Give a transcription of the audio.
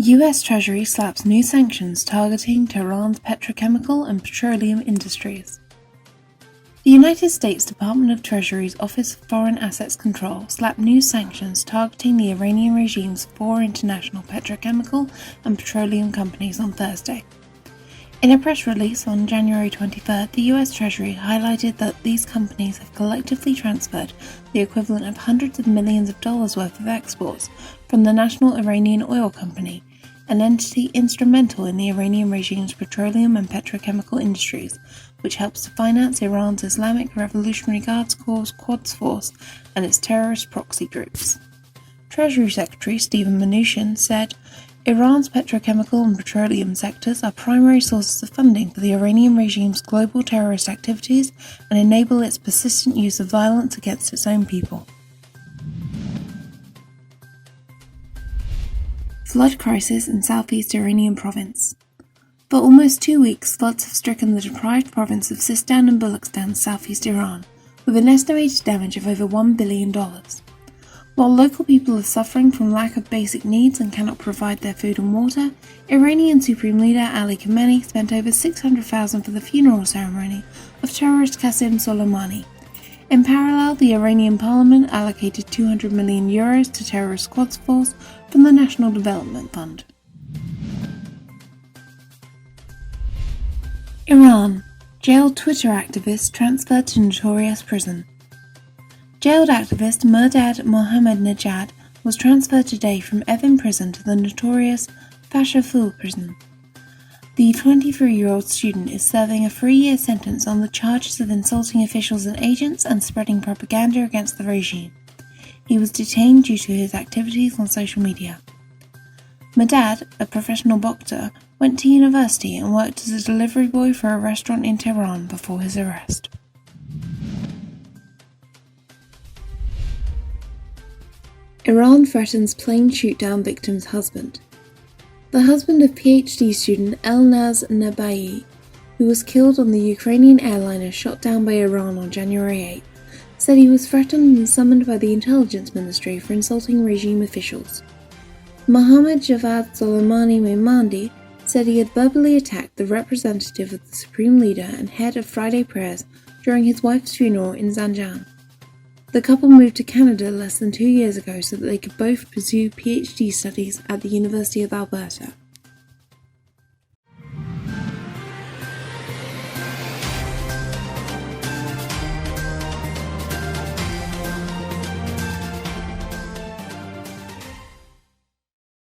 US Treasury slaps new sanctions targeting Tehran's petrochemical and petroleum industries. The United States Department of Treasury's Office of Foreign Assets Control slapped new sanctions targeting the Iranian regime's 4 international petrochemical and petroleum companies on Thursday. In a press release on January 23rd, the US Treasury highlighted that these companies have collectively transferred the equivalent of hundreds of millions of dollars worth of exports from the National Iranian Oil Company, an entity instrumental in the Iranian regime's petroleum and petrochemical industries, which helps to finance Iran's Islamic Revolutionary Guards Corps-Qods force and its terrorist proxy groups. Treasury Secretary Steven Mnuchin said, Iran's petrochemical and petroleum sectors are primary sources of funding for the Iranian regime's global terrorist activities and enable its persistent use of violence against its own people. Flood crisis in Southeast Iranian province. For almost 2 weeks, floods have stricken the deprived province of Sistan and Baluchistan, southeast Iran, with an estimated damage of over $1 billion. While local people are suffering from lack of basic needs and cannot provide their food and water, Iranian Supreme Leader Ali Khamenei spent over $600,000 for the funeral ceremony of terrorist Qasem Soleimani. In parallel, the Iranian parliament allocated €200 million to terrorist Quds force from the National Development Fund. Iran. Jailed Twitter activist transferred to notorious prison. Jailed activist Murdad Mohammadinejad was transferred today from Evin prison to the notorious Fashaful prison. The 23-year-old student is serving a 3-year sentence on the charges of insulting officials and agents and spreading propaganda against the regime. He was detained due to his activities on social media. Murdad, a professional boxer, went to university and worked as a delivery boy for a restaurant in Tehran before his arrest. Iran threatens plane shoot-down victim's husband. The husband of PhD student Elnaz Nabai, who was killed on the Ukrainian airliner shot down by Iran on January 8, said he was threatened and summoned by the intelligence ministry for insulting regime officials. Mohammad Javad Soleimani Memandi said he had verbally attacked the representative of the Supreme Leader and head of Friday prayers during his wife's funeral in Zanjan. The couple moved to Canada less than 2 years ago so that they could both pursue PhD studies at the University of Alberta.